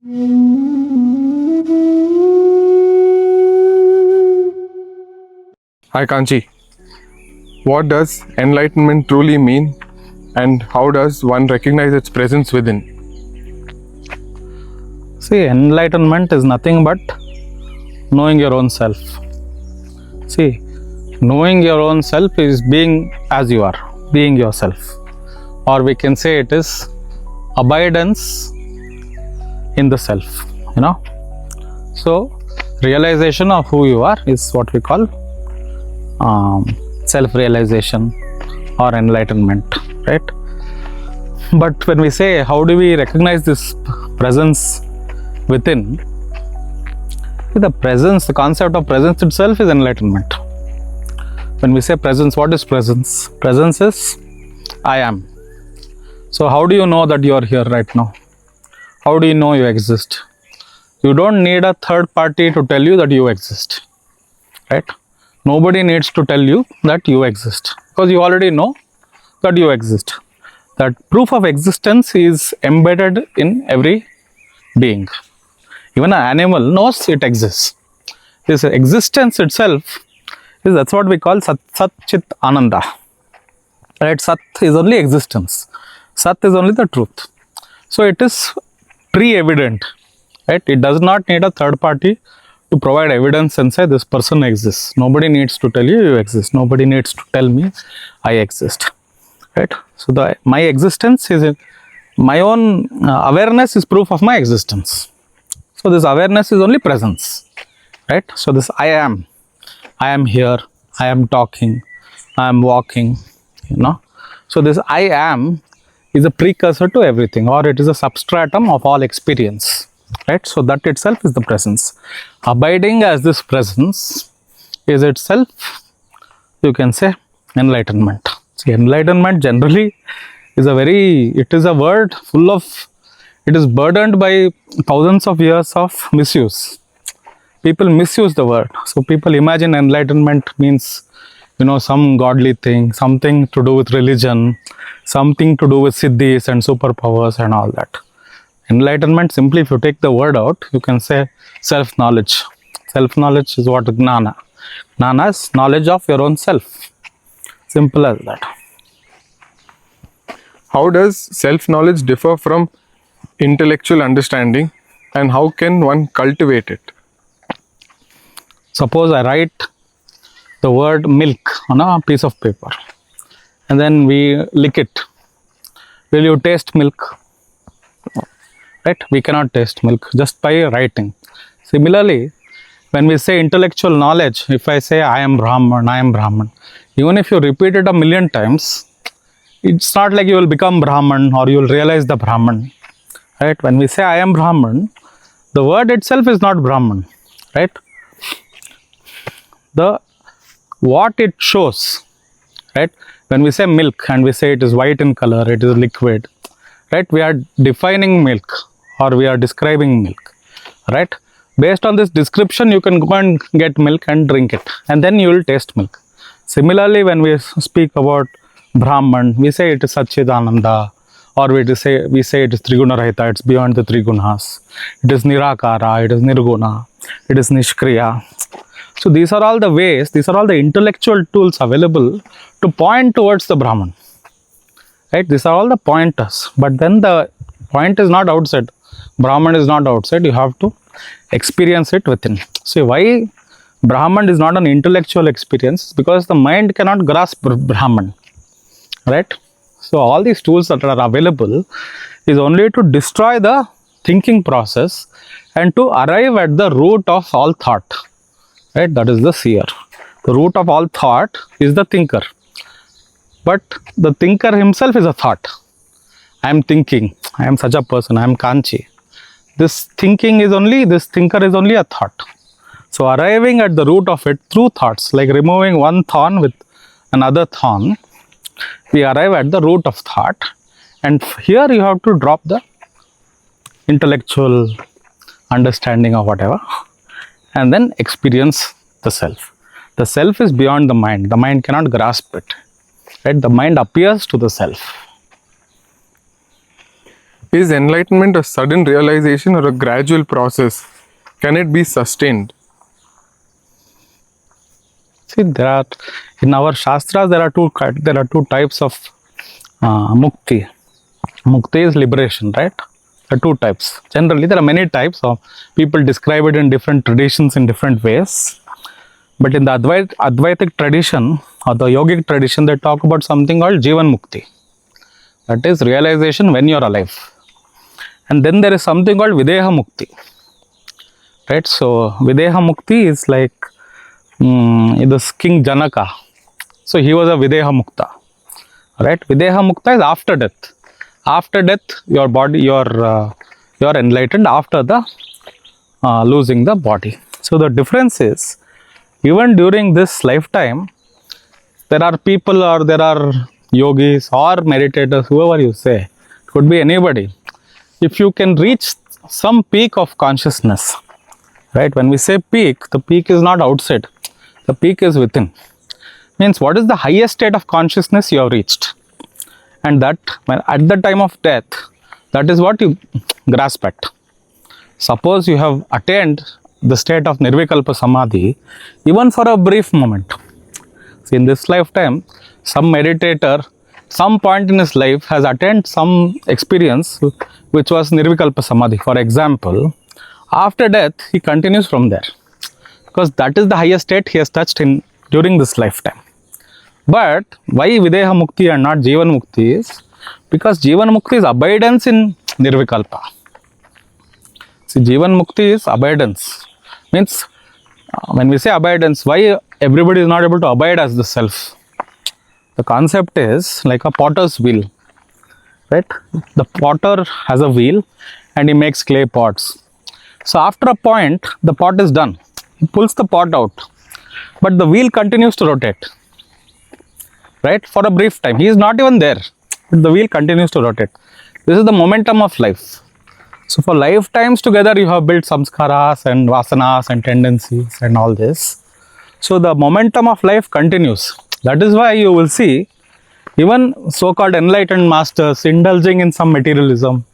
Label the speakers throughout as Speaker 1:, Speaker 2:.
Speaker 1: Hi Kanchi, what does enlightenment truly mean and how does one recognize its presence within?
Speaker 2: See, enlightenment is nothing but knowing your own self. See, knowing your own self is being as you are, being yourself. Or we can say it is abidance in the self, So, realization of who you are is what we call self-realization or enlightenment, right? But when we say, how do we recognize this presence within? The presence, the concept of presence itself is enlightenment. When we say presence, what is presence? Presence is I am. So how do you know that you are here right now? How do you know you exist? You don't need a third party to tell you that you exist, right? Nobody needs to tell you that you exist because you already know that you exist. That proof of existence is embedded in every being. Even an animal knows it exists. This existence itself is, that's what we call Sat Chit Ananda. Right? Sat is only existence. Sat is only the truth. So it is pre-evident. Right? It does not need a third party to provide evidence and say this person exists. Nobody needs to tell you you exist. Nobody needs to tell me I exist. Right? So my existence is my own awareness is proof of my existence. So this awareness is only presence. Right? So this I am here, I am talking, I am walking, So this I am is a precursor to everything, or it is a substratum of all experience. Right? So that itself is the presence. Abiding as this presence is itself, you can say, enlightenment. See, enlightenment generally is it is a word full of, it is burdened by thousands of years of misuse. People misuse the word. So people imagine enlightenment means, some godly thing, something to do with religion, something to do with siddhis and superpowers and all that. Enlightenment, simply if you take the word out, you can say self-knowledge. Self-knowledge is what Gnana. Gnana is knowledge of your own self. Simple as that.
Speaker 1: How does self-knowledge differ from intellectual understanding and how can one cultivate it?
Speaker 2: Suppose I write the word milk on a piece of paper and then we lick it. Will you taste milk? Right? We cannot taste milk just by writing. Similarly, when we say intellectual knowledge, if I say I am Brahman, even if you repeat it a million times, it's not like you will become Brahman or you will realize the Brahman. Right? When we say I am Brahman, the word itself is not Brahman. Right? What it shows, right? When we say milk and we say it is white in color, it is liquid, right? We are defining milk or we are describing milk, right? Based on this description, you can go and get milk and drink it, and then you will taste milk. Similarly, when we speak about Brahman, we say it is Satchidananda, or we say it is Triguna Rahita, it's beyond the Trigunas. It is Nirakara, it is Nirguna, it is Nishkriya. So these are all the ways, these are all the intellectual tools available to point towards the Brahman. Right? These are all the pointers. But then the point is not outside. Brahman is not outside. You have to experience it within. See, why Brahman is not an intellectual experience? Because the mind cannot grasp Brahman. Right? So all these tools that are available is only to destroy the thinking process and to arrive at the root of all thought. Right? That is the seer. The root of all thought is the thinker. But the thinker himself is a thought. I am thinking. I am such a person. I am Kanchi. This thinker is only a thought. So arriving at the root of it through thoughts, like removing one thorn with another thorn, we arrive at the root of thought. And here you have to drop the intellectual understanding or whatever, and then experience the self. The self is beyond the mind. The mind cannot grasp it. Right? The mind appears to the self.
Speaker 1: Is enlightenment a sudden realization or a gradual process? Can it be sustained?
Speaker 2: See, there are in our shastras there are two types of mukti. Mukti is liberation, right? There are two types. Generally, there are many types of people describe it in different traditions in different ways. But in the Advaitic tradition or the yogic tradition, they talk about something called Jivan Mukti. That is realization when you are alive. And then there is something called Videha Mukti. Right? So, Videha Mukti is like this King Janaka. So, he was a Videha Mukta. Right? Videha Mukta is after death. After death, your body, you are enlightened after the losing the body. So, the difference is, even during this lifetime, there are people or there are yogis or meditators, whoever you say, it could be anybody. If you can reach some peak of consciousness, right? When we say peak, the peak is not outside, the peak is within. Means what is the highest state of consciousness you have reached? And that, when at the time of death, that is what you grasp at. Suppose you have attained the state of Nirvikalpa Samadhi, even for a brief moment. See, in this lifetime, some meditator, some point in his life has attained some experience which was Nirvikalpa Samadhi. For example, after death, he continues from there. Because that is the highest state he has touched in during this lifetime. But why Videha Mukti and not Jivan Mukti is because Jivan Mukti is abidance in Nirvikalpa. See, Jivan Mukti is abidance. Means when we say abidance, why everybody is not able to abide as the self? The concept is like a potter's wheel, right? The potter has a wheel and he makes clay pots. So after a point, the pot is done. He pulls the pot out, but the wheel continues to rotate, right? For a brief time. He is not even there, but the wheel continues to rotate. This is the momentum of life. So for lifetimes together, you have built samskaras and vasanas and tendencies and all this. So the momentum of life continues. That is why you will see even so-called enlightened masters indulging in some materialism.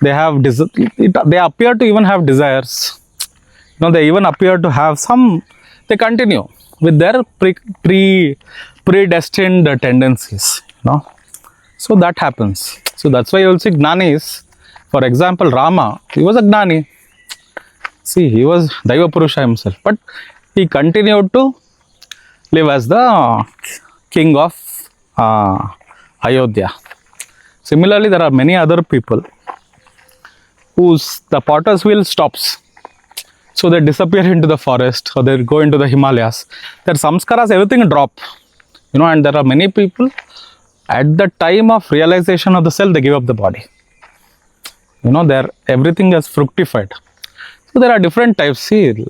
Speaker 2: They have they appear to even have desires. They even appear to have some. They continue with their predestined tendencies. So that happens. So that's why you will see Gnanis. For example, Rama, he was a Gnani. See, he was Daiva Purusha himself, but he continued to live as the king of Ayodhya. Similarly, there are many other people whose the potter's wheel stops. So they disappear into the forest or they go into the Himalayas. Their samskaras, everything drop. And there are many people at the time of realization of the self, they give up the body. Everything is fructified. So there are different types. See,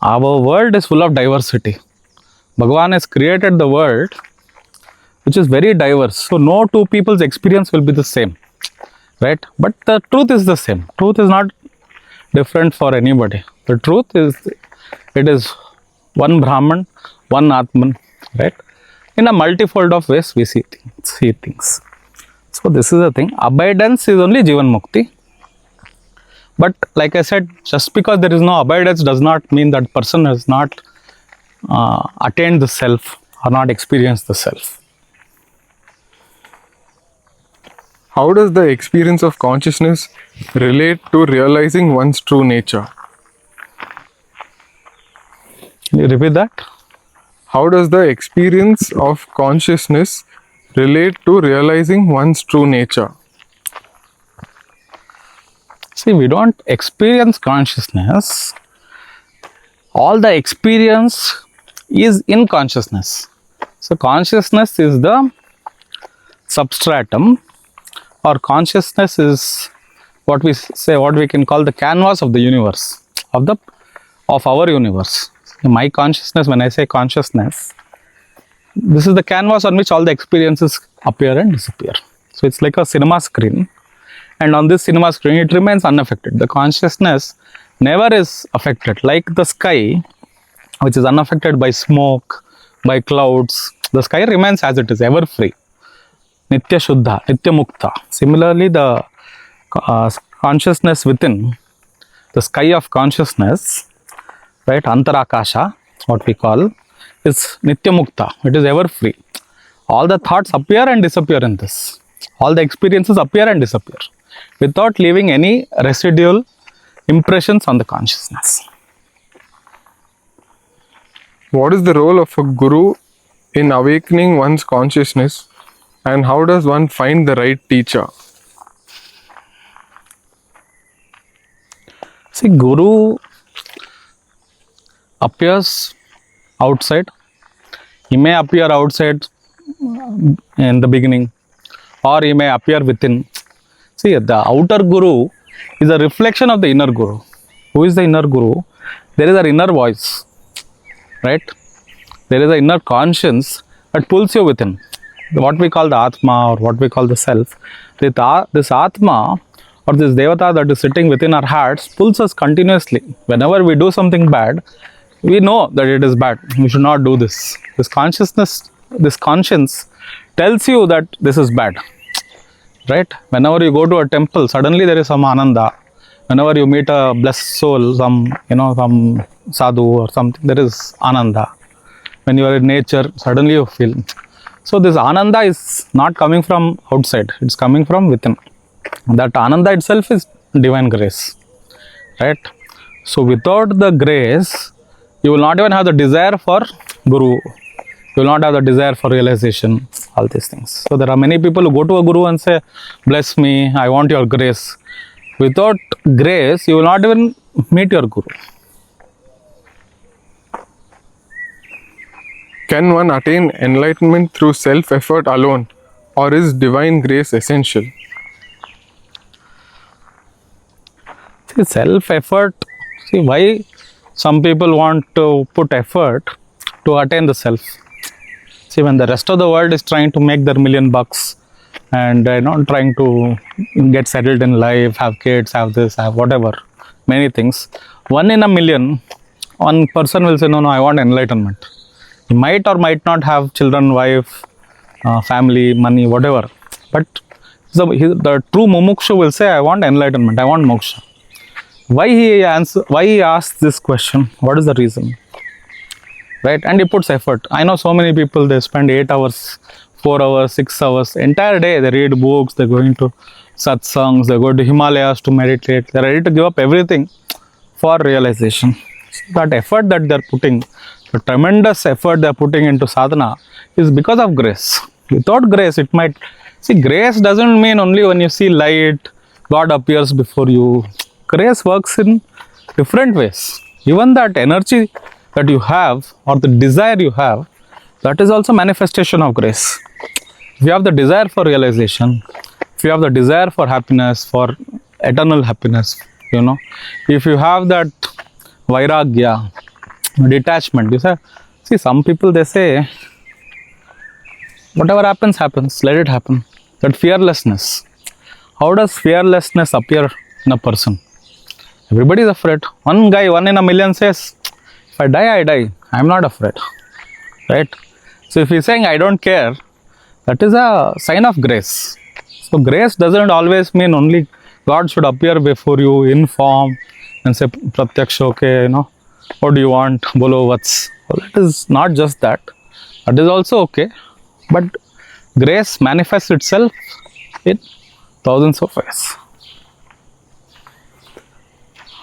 Speaker 2: our world is full of diversity. Bhagavan has created the world which is very diverse. So no two people's experience will be the same, right? But the truth is the same. Truth is not different for anybody. The truth is, it is one Brahman, one Atman, right? In a multifold of ways we see things. So this is the thing. Abidance is only Jivan Mukti. But like I said, just because there is no abidance does not mean that person has not attained the self or not experienced the self.
Speaker 1: How does the experience of consciousness relate to realizing one's true nature?
Speaker 2: Can you repeat that?
Speaker 1: How does the experience of consciousness relate to realizing one's true nature?
Speaker 2: See, we don't experience consciousness. All the experience is in consciousness. So consciousness is the substratum, or consciousness is what we can call the canvas of the universe, of our universe. My consciousness, when I say consciousness, this is the canvas on which all the experiences appear and disappear. So it's like a cinema screen, and on this cinema screen it remains unaffected. The consciousness never is affected, like the sky, which is unaffected by smoke, by clouds. The sky remains as it is, ever free. Nitya Shuddha, Nitya Mukta. Similarly, the consciousness within, the sky of consciousness, right, Antarakasha, what we call, is Nityamukta. It is ever free. All the thoughts appear and disappear in this. All the experiences appear and disappear without leaving any residual impressions on the consciousness.
Speaker 1: What is the role of a guru in awakening one's consciousness, and how does one find the right teacher?
Speaker 2: See, guru appears outside. He may appear outside in the beginning, or he may appear within. See, the outer guru is a reflection of the inner guru. Who is the inner guru? There is an inner voice, right? There is an inner conscience that pulls you within. What we call the Atma, or what we call the self. This Atma or this Devata that is sitting within our hearts pulls us continuously. Whenever we do something bad, we know that it is bad. We should not do this. This consciousness, this conscience tells you that this is bad, right? Whenever you go to a temple, suddenly there is some ananda. Whenever you meet a blessed soul, some sadhu or something, there is ananda. When you are in nature, suddenly you feel. So this ananda is not coming from outside, it's coming from within. That ananda itself is divine grace, right? So without the grace, you will not even have the desire for guru. You will not have the desire for realization, all these things. So there are many people who go to a guru and say, bless me, I want your grace. Without grace, you will not even meet your guru.
Speaker 1: Can one attain enlightenment through self-effort alone, or is divine grace essential?
Speaker 2: See, self-effort, see why some people want to put effort to attain the self. See, when the rest of the world is trying to make their $1,000,000 and trying to get settled in life, have kids, have this, have whatever, many things, 1 in a million, one person will say, no, I want enlightenment. He might or might not have children, wife, family, money, whatever. But the true mumukshu will say, I want enlightenment, I want moksha. Why he asks this question? What is the reason? Right? And he puts effort. I know so many people, they spend 8 hours, 4 hours, 6 hours, entire day. They read books, they're going to satsangs, they go to Himalayas to meditate. They're ready to give up everything for realization. That effort that they're putting, the tremendous effort they're putting into sadhana is because of grace. Without grace, it might... See, grace doesn't mean only when you see light, God appears before you. Grace works in different ways. Even that energy that you have or the desire you have, that is also manifestation of grace. If you have the desire for realization, if you have the desire for happiness, for eternal happiness, if you have that vairagya, detachment, you say, see, some people, they say, whatever happens, happens, let it happen. That fearlessness. How does fearlessness appear in a person? Everybody is afraid. One guy, 1 in a million says, if I die, I die. I am not afraid. Right? So if he's saying, I don't care, that is a sign of grace. So grace doesn't always mean only God should appear before you in form and say, Pratyaksha, okay, what do you want? Bolo, what's? Well, it is not just that. That is also okay. But grace manifests itself in thousands of ways.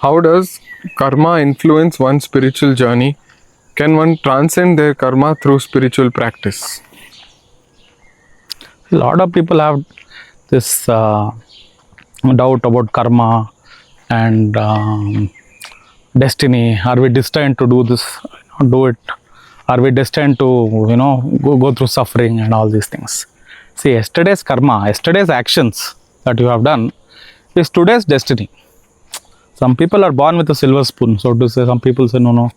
Speaker 1: How does karma influence one's spiritual journey? Can one transcend their karma through spiritual practice?
Speaker 2: A lot of people have this doubt about karma and destiny. Are we destined to do this, do it? Are we destined to, go through suffering and all these things? See, yesterday's karma, yesterday's actions that you have done is today's destiny. Some people are born with a silver spoon, so to say. Some people say, no,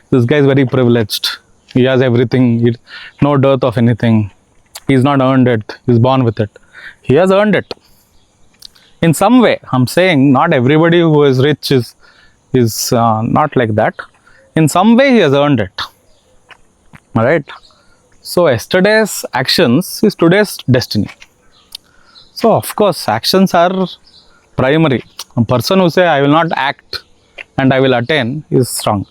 Speaker 2: this guy is very privileged. He has everything, no dearth of anything. He's not earned it, he's born with it. He has earned it. In some way, I'm saying not everybody who is rich is not like that. In some way, he has earned it. Alright? So, yesterday's actions is today's destiny. So, of course, actions are primary. A person who say I will not act and I will attain is wrong.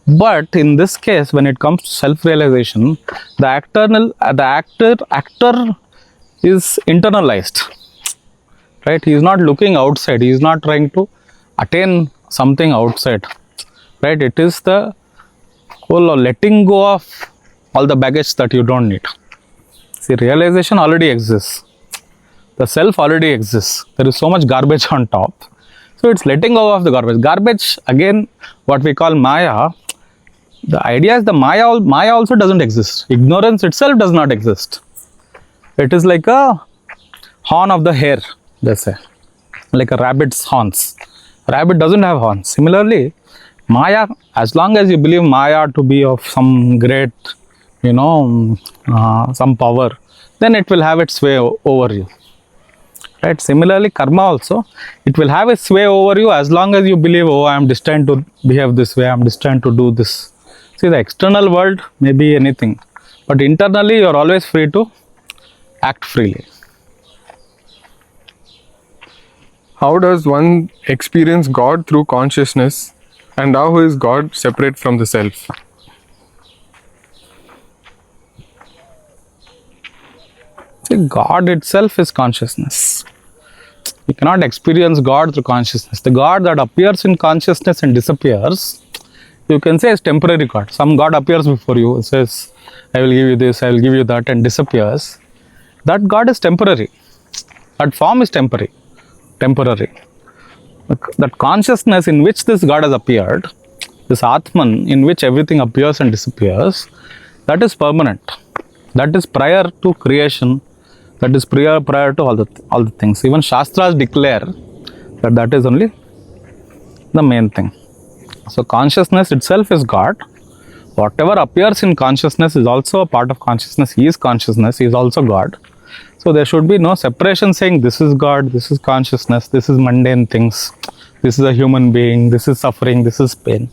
Speaker 2: But in this case, when it comes to self-realization, the actor is internalized, right? He is not looking outside. He is not trying to attain something outside, right? It is the whole letting go of all the baggage that you don't need. See, realization already exists. The self already exists. There is so much garbage on top. So it's letting go of the garbage. Garbage, again, what we call Maya. The idea is the Maya also doesn't exist. Ignorance itself does not exist. It is like a horn of the hare, they say, like a rabbit's horns. Rabbit doesn't have horns. Similarly, Maya, as long as you believe Maya to be of some great, some power, then it will have its way over you. Right? Similarly, karma also, it will have its way over you as long as you believe, oh, I am destined to behave this way, I am destined to do this. See, the external world may be anything, but internally you are always free to act freely.
Speaker 1: How does one experience God through consciousness, and how is God separate from the self?
Speaker 2: See, God itself is consciousness. You cannot experience God through consciousness. The God that appears in consciousness and disappears, you can say is temporary God. Some God appears before you, says, I will give you this, I will give you that, and disappears. That God is temporary. That form is temporary. That consciousness in which this God has appeared, this Atman in which everything appears and disappears, that is permanent. That is prior to creation. That is prior to all the things. Even Shastras declare that is only the main thing. So consciousness itself is God. Whatever appears in consciousness is also a part of consciousness. He is consciousness. He is also God. So there should be no separation saying this is God, this is consciousness, this is mundane things, this is a human being, this is suffering, this is pain.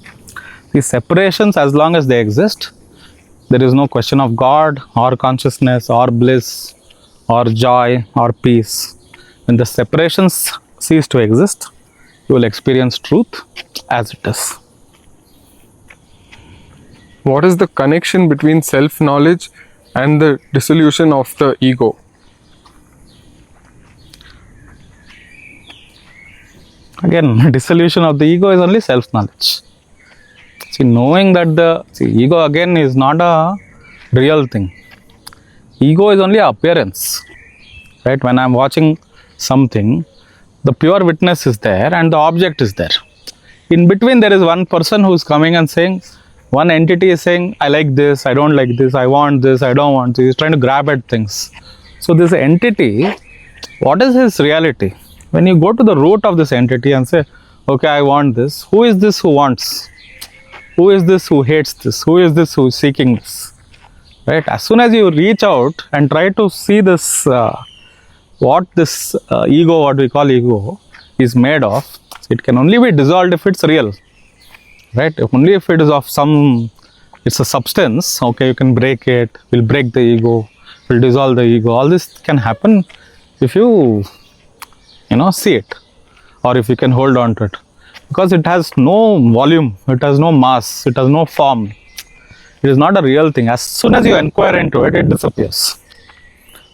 Speaker 2: These separations, as long as they exist, there is no question of God or consciousness or bliss or joy or peace. When the separations cease to exist, you will experience truth as it is.
Speaker 1: What is the connection between self-knowledge and the dissolution of the ego?
Speaker 2: Again, dissolution of the ego is only self-knowledge. See, knowing that ego again is not a real thing. Ego is only appearance. Right? When I am watching something, the pure witness is there and the object is there. In between, there is one person who is coming and saying, one entity is saying, I like this, I don't like this, I want this, I don't want this. He is trying to grab at things. So this entity, what is his reality? When you go to the root of this entity and say, okay, I want this, who is this who wants? Who is this who hates this? Who is this who is seeking this? Right? As soon as you reach out and try to see this, what this ego, what we call ego, is made of, it can only be dissolved if it's real. Right? Only if it is of some, it's a substance, okay, you can break it, will break the ego, will dissolve the ego. All this can happen if you, see it, or if you can hold on to it. Because it has no volume, it has no mass, it has no form. It is not a real thing. As soon as you inquire into it, it disappears.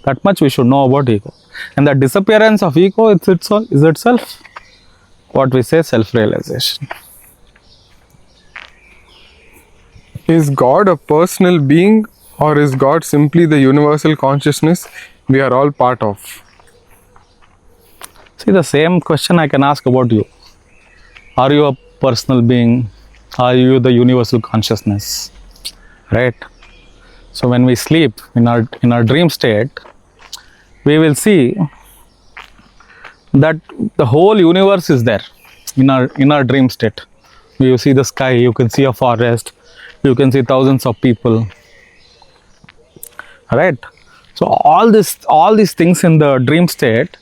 Speaker 2: That much we should know about ego. And the disappearance of ego is itself what we say self-realization.
Speaker 1: Is God a personal being, or is God simply the universal consciousness we are all part of?
Speaker 2: See, the same question I can ask about you. Are you a personal being? Are you the universal consciousness? Right? So when we sleep in our dream state, we will see that the whole universe is there in our dream state. You see the sky, you can see a forest, you can see thousands of people. Right? So all these things in the dream state,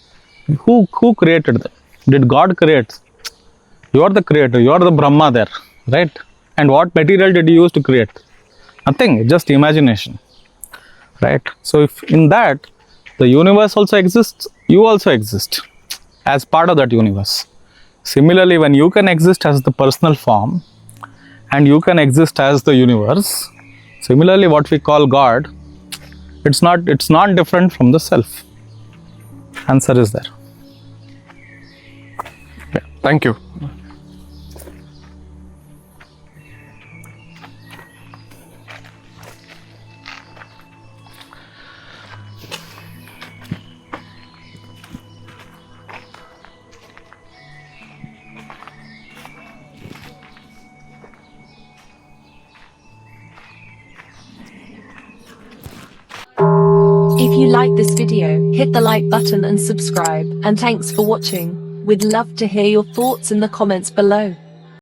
Speaker 2: who created them? Did God create? You are the creator, you are the Brahma there, right? And what material did you use to create? Nothing, just imagination, right? So if in that, the universe also exists, you also exist. as part of that universe. Similarly, when you can exist as the personal form and you can exist as the universe, similarly what we call God, it's not different from the self. Answer is there.
Speaker 1: Yeah, thank you.
Speaker 3: If you like this video, hit the like button and subscribe, and thanks for watching. We'd love to hear your thoughts in the comments below.